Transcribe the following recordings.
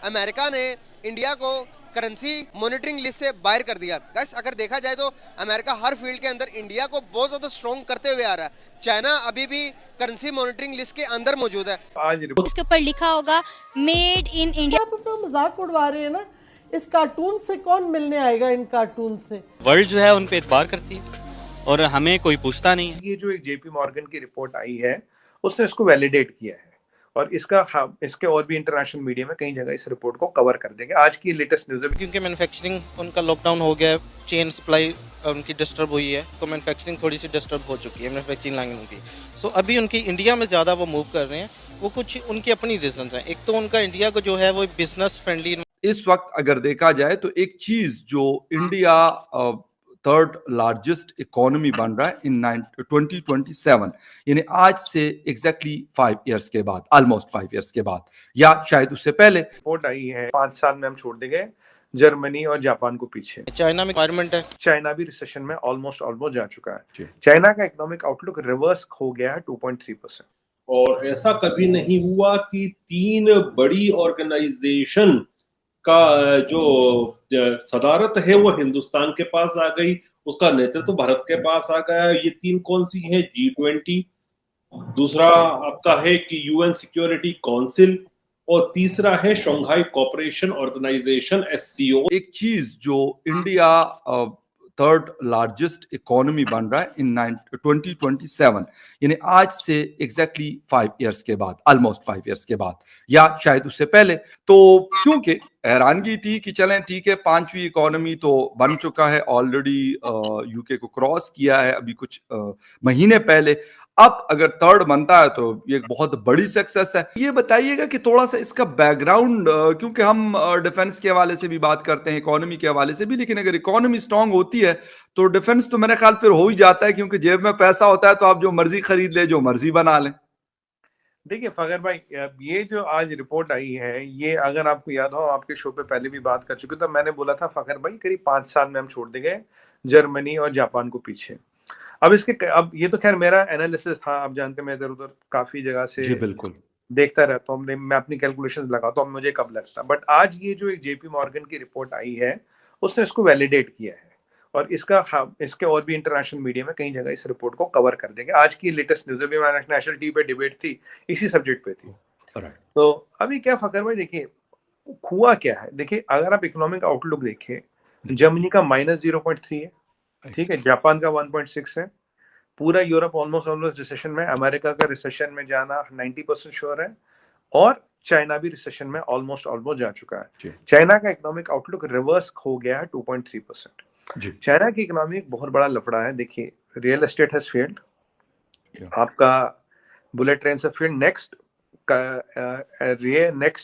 America ने India को currency monitoring list से बाहर कर दिया। गाइस अगर देखा जाए तो अमेरिका हर फील्ड के अंदर इंडिया को बहुत ज्यादा स्ट्रॉन्ग करते हुए आ रहा है। चाइना अभी भी करेंसी मॉनिटरिंग लिस्ट के अंदर मौजूद है। आज उसके ऊपर लिखा होगा मेड इन इंडिया। आप अपना मजाक उड़वा रहे हैं ना। इस कार्टून से कौन मिलने आएगा? इन कार्टून से वर्ल्ड जो है उन पे एतबार करती है और हमें कोई पूछता नहीं है। ये जो एक जेपी मॉर्गन की रिपोर्ट आई है उसने इसको वैलिडेट किया है और इसके और भी इंटरनेशनल मीडिया में कई जगह इस रिपोर्ट को कवर कर देंगे। आज की लेटेस्ट न्यूज़ है क्योंकि मैन्युफैक्चरिंग उनका लॉकडाउन हो गया है, चेन सप्लाई उनकी डिस्टर्ब हुई है, तो मैन्युफैक्चरिंग थोड़ी सी डिस्टर्ब हो चुकी है मैन्युफैक्चरिंग लाइन उनकी। सो अभी उनकी इंडिया में ज़्यादा वो मूव कर रहे हैं। वो कुछ उनकी अपनी रीजंस हैं। एक तो उनका इंडिया को जो है वो बिजनेस फ्रेंडली। इस वक्त अगर देखा जाए तो एक चीज जो इंडिया थर्ड लार्जेस्ट इकोनॉमी बन रहा है इन 2027, यानी आज से एग्जैक्टली 5 इयर्स के बाद, ऑलमोस्ट 5 इयर्स के बाद या शायद उससे पहले रिपोर्ट आई है 5 साल में हम छोड़ देंगे जर्मनी और जापान को पीछे। चाइना में रिक्वायरमेंट है, चाइना भी रिसेशन में ऑलमोस्ट जा चुका है। चाइना का इकोनॉमिक आउटलुक रिवर्स हो गया है 2.3%। और ऐसा कभी नहीं हुआ कि 3 बड़ी ऑर्गेनाइजेशन का जो सदारत है वो हिंदुस्तान के पास आ गई, उसका नेतृत्व भारत के पास आ गया। ये 3 कौन सी है? G20, दूसरा आपका है कि यूएन सिक्योरिटी काउंसिल, और तीसरा है शंघाई कोऑपरेशन ऑर्गेनाइजेशन SCO। एक चीज जो इंडिया थर्ड लार्जेस्ट इकोनॉमी बन रहा है इन 2027, यानी आज से एग्जैक्टली 5 इयर्स के बाद, ऑलमोस्ट 5 इयर्स के बाद या शायद उससे पहले। तो क्योंकि हैरानगी थी कि चलें ठीक है 5वीं इकोनॉमी तो बन चुका है ऑलरेडी, यूके को क्रॉस किया है अभी कुछ महीने पहले। अब अगर थर्ड बनता है तो ये एक बहुत बड़ी सक्सेस है। ये बताइएगा कि थोड़ा सा इसका बैकग्राउंड, क्योंकि हम डिफेंस के हवाले से भी बात करते हैं, इकोनॉमी के हवाले से भी, लेकिन अगर इकोनॉमी स्ट्रांग होती है तो डिफेंस तो मेरे ख्याल फिर हो ही जाता है, क्योंकि जेब में पैसा होता है तो आप जो मर्जी खरीद ले, जो मर्जी बना लें। देखिए फखर भाई, ये जो आज रिपोर्ट आई है, ये अगर आपको याद हो, आपके शो पे पहले भी बात कर चुके, तो मैंने बोला था फखर भाई करीब 5 साल में हम छोड़ देंगे जर्मनी और जापान को पीछे। अब ये तो खैर मेरा एनालिसिस था, आप जानते हैं मैं इधर उधर काफी जगह से जी बिल्कुल देखता रहता हूँ, मैं अपनी कैलकुलेशंस लगाता हूँ मुझे कब लगता। बट आज ये जो एक जेपी मॉर्गन की रिपोर्ट आई है उसने इसको वैलिडेट किया है और इसके और भी इंटरनेशनल मीडिया में कई जगह इस रिपोर्ट को कवर कर देंगे। आज की लेटेस्ट न्यूज़ भी नेशनल टीवी पे डिबेट थी, इसी सब्जेक्ट पे थी। तो अभी क्या फकर भाई, देखिए हुआ क्या है। देखिए अगर आप इकोनॉमिक आउटलुक देखें, जर्मनी का -0.3 है, ठीक है, जापान का 1.6 है, पूरा यूरोप ऑलमोस्ट रिसेशन में, अमेरिका का रिसेशन में जाना 90% श्योर है, और चाइना भी रिसेशन में ऑलमोस्ट जा चुका है। चाइना का इकोनॉमिक आउटलुक रिवर्स हो गया है 2.3%। चाइना की इकोनॉमी एक बहुत बड़ा लफड़ा है। देखिए रियल एस्टेट हैज फेल्ड, आपका बुलेट ट्रेन से failed, next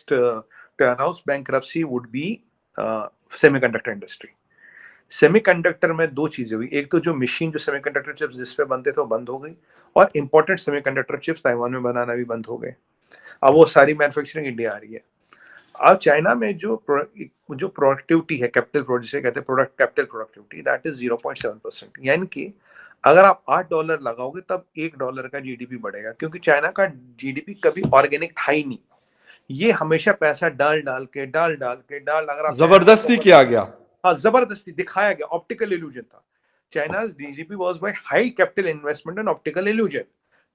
to announce bankruptcy would be semiconductor industry. Semiconductor में 2 चीजें हुई, एक तो जो मशीन, जो सेमीकंडक्टर चिप्स जिस पे बनते थे वो बंद हो गई, और इंपॉर्टेंट सेमीकंडक्टर चिप्स ताइवान में बनाना भी बंद हो गए। अब वो सारी मैन्युफैक्चरिंग इंडिया आ रही है। अब चाइना में जो प्रोडक्टिविटी है, कैपिटल प्रोडक्ट जिसे कहते हैं, product capital productivity, that is 0.7%। यानी कि अगर आप $8 लगाओगे तब $1 का जीडीपी बढ़ेगा, क्योंकि चाइना का जीडीपी कभी ऑर्गेनिक था ही नहीं। ये हमेशा पैसा डाल अगर आप जबरदस्ती किया गया, हाँ जबरदस्ती दिखाया गया, ऑप्टिकल इल्यूजन था। China's DGP was by high capital investment and optical illusion.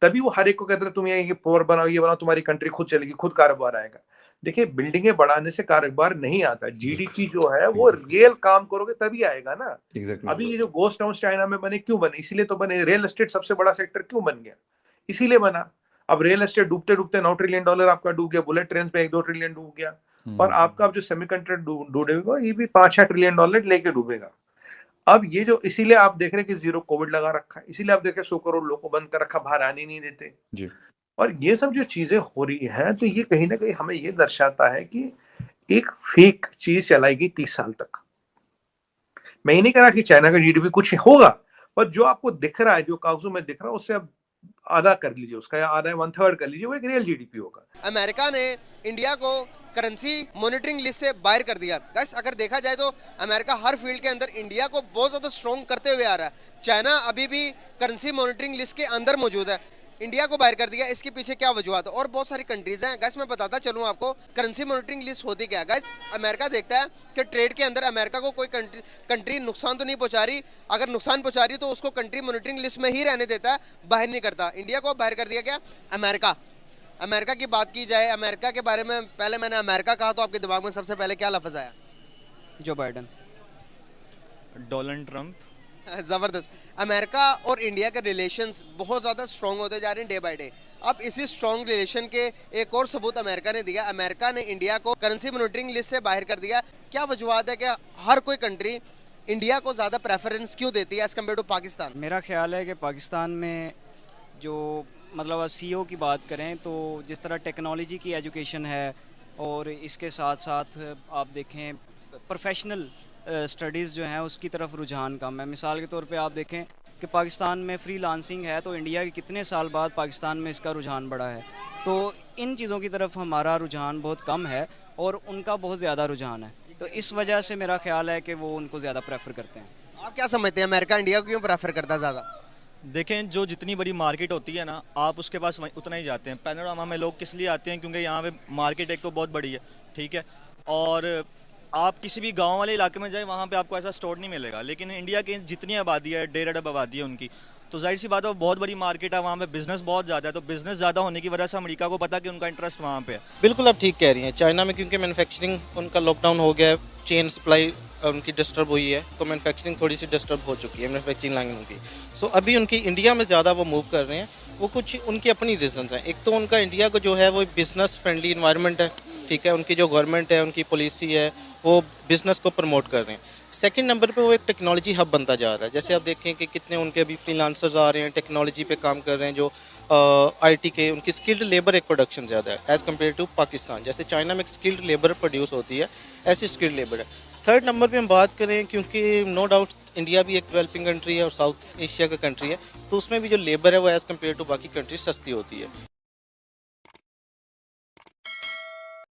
तभी वो हर एक को कहते हैं तुम ये पोर बनाओ, ये बनाओ, तुम्हारी कंट्री खुद चलेगी, खुद कारोबार आएगा। देखिए बिल्डिंगें बढ़ाने से कारोबार नहीं आता, जीडीपी जो है वो रियल काम करोगे तभी आएगा ना। अभी ये जो गोस्ट टाउन चाइना में बने, क्यों बने? इसीलिए तो बने। रियल एस्टेट सबसे बड़ा सेक्टर क्यों बन गया? इसीलिए बना। अब रियल एस्टेट डूबते डूबते $9 ट्रिलियन आपका डूब गया, बुलेट ट्रेन पे 1-2 ट्रिलियन डूब गया, और आपका जो सेमीकंडक्टर डूबेगा ये भी $5-6 ट्रिलियन लेके डूबेगा। अब ये जो, इसीलिए आप देख रहे हैं कि 0 कोविड लगा रखा है, इसीलिए आप देख रहे हैं 100 करोड़ लोगों को बंद कर रखा, बाहर आने नहीं देते जी। और ये सब जो चीजें हो रही हैं, तो ये कहीं ना कहीं हमें ये दर्शाता है कि एक फेक चीज चलाई गई 30 साल तक। मैं ये नहीं कह रहा कि चाइना का जीडीपी कुछ होगा, पर जो आपको दिख रहा है, जो कागजों में दिख रहा है, उससे अब आधा कर लीजिए उसका, या आधा 1/3 कर लीजिए, वो एक रियल जीडीपी होगा। अमेरिका ने इंडिया को करेंसी मॉनिटरिंग लिस्ट से बाहर कर दिया। गाइस अगर देखा जाए तो अमेरिका हर फील्ड के अंदर इंडिया को बहुत ज्यादा स्ट्रॉन्ग करते हुए आ रहा है। चाइना अभी भी करेंसी मॉनिटरिंग लिस्ट के अंदर मौजूद है। इंडिया को बाहर कर दिया, इसके पीछे क्या वजूहत है? और बहुत सारी कंट्रीज हैं गाइस, मैं बताता चलूं आपको करेंसी मॉनिटरिंग लिस्ट होती क्या है गाइस। अमेरिका देखता है कि ट्रेड के अंदर अमेरिका को कोई कंट्री नुकसान तो नहीं पहुंचा रही, अगर नुकसान पहुंचा रही तो उसको कंट्री मॉनिटरिंग लिस्ट में ही रहने देता है, बाहर नहीं करता। इंडिया को बाहर कर दिया क्या? अमेरिका की बात की जाए, अमेरिका के बारे में पहले मैंने अमेरिका कहा तो आपके दिमाग में सबसे पहले क्या लफ्ज आया? जो बाइडन, डोनाल्ड ट्रंप। जबरदस्त। अमेरिका और इंडिया के रिलेशंस बहुत ज़्यादा स्ट्रॉन्ग होते जा रहे हैं डे बाय डे। अब इसी स्ट्रॉन्ग रिलेशन के एक और सबूत अमेरिका ने दिया। अमेरिका ने इंडिया को करेंसी मॉनिटरिंग लिस्ट से बाहर कर दिया। क्या वजूहत है कि हर कोई कंट्री इंडिया को ज़्यादा प्रेफरेंस क्यों देती है एज कम्पेयर टू पाकिस्तान? मेरा ख्याल है कि पाकिस्तान में जो मतलब सीईओ की बात करें तो जिस तरह टेक्नोलॉजी की एजुकेशन है और इसके साथ साथ आप देखें प्रोफेशनल स्टडीज़ जो हैं उसकी तरफ रुझान कम है। मिसाल के तौर पे आप देखें कि पाकिस्तान में फ्रीलांसिंग है तो इंडिया के कितने साल बाद पाकिस्तान में इसका रुझान बढ़ा है। तो इन चीज़ों की तरफ हमारा रुझान बहुत कम है और उनका बहुत ज़्यादा रुझान है, तो इस वजह से मेरा ख्याल है कि वो उनको ज़्यादा प्रेफर करते हैं। आप क्या समझते हैं अमेरिका इंडिया को क्यों प्रेफर करता है ज़्यादा? देखें, जो जितनी बड़ी मार्केट होती है ना, आप उसके पास उतना ही जाते हैं। पैनोरामा में लोग किस लिए आते हैं? क्योंकि यहाँ पे मार्केट एक तो बहुत बड़ी है, ठीक है, और आप किसी भी गांव वाले इलाके में जाए वहाँ पे आपको ऐसा स्टोर नहीं मिलेगा। लेकिन इंडिया की जितनी आबादी है, 1.5 अरब आबादी है उनकी, तो जाहिर सी बात है वो बहुत बड़ी मार्केट है, वहाँ पे बिजनेस बहुत ज़्यादा है। तो बिजनेस ज़्यादा होने की वजह से अमेरिका को पता कि उनका इंटरेस्ट वहाँ पे है। बिल्कुल आप ठीक कह रही हैं। चाइना में क्योंकि मैन्युफैक्चरिंग उनका लॉकडाउन हो गया है, चेन सप्लाई उनकी डिस्टर्ब हुई है, तो मैन्युफैक्चरिंग थोड़ी सी डिस्टर्ब हो चुकी है, मैन्युफैक्चरिंग लाइन उनकी। सो अभी उनकी इंडिया में ज़्यादा वो मूव कर रहे हैं। वो कुछ उनकी अपनी रीजंस हैं। एक तो उनका इंडिया को जो है वो बिज़नेस फ्रेंडली इन्वायरमेंट है, ठीक है, उनकी जो गवर्नमेंट है, उनकी पॉलिसी है, वो बिज़नेस को प्रमोट कर रहे हैं। सेकंड नंबर पे वो एक टेक्नोलॉजी हब बनता जा रहा है। जैसे आप देखें कि कितने उनके अभी फ्रीलांसर्स आ रहे हैं, टेक्नोलॉजी पे काम कर रहे हैं, जो आईटी के, उनकी स्किल्ड लेबर एक प्रोडक्शन ज़्यादा है एज़ कम्पेयर टू पाकिस्तान। जैसे चाइना में एक स्किल्ड लेबर प्रोड्यूस होती है, ऐसी स्किल्ड लेबर है। थर्ड नंबर पे हम बात करें, क्योंकि नो डाउट इंडिया भी एक डेवलपिंग कंट्री है और साउथ एशिया का कंट्री है, तो उसमें भी जो लेबर है वो एज़ कम्पेयर टू बाकी कंट्री सस्ती होती है।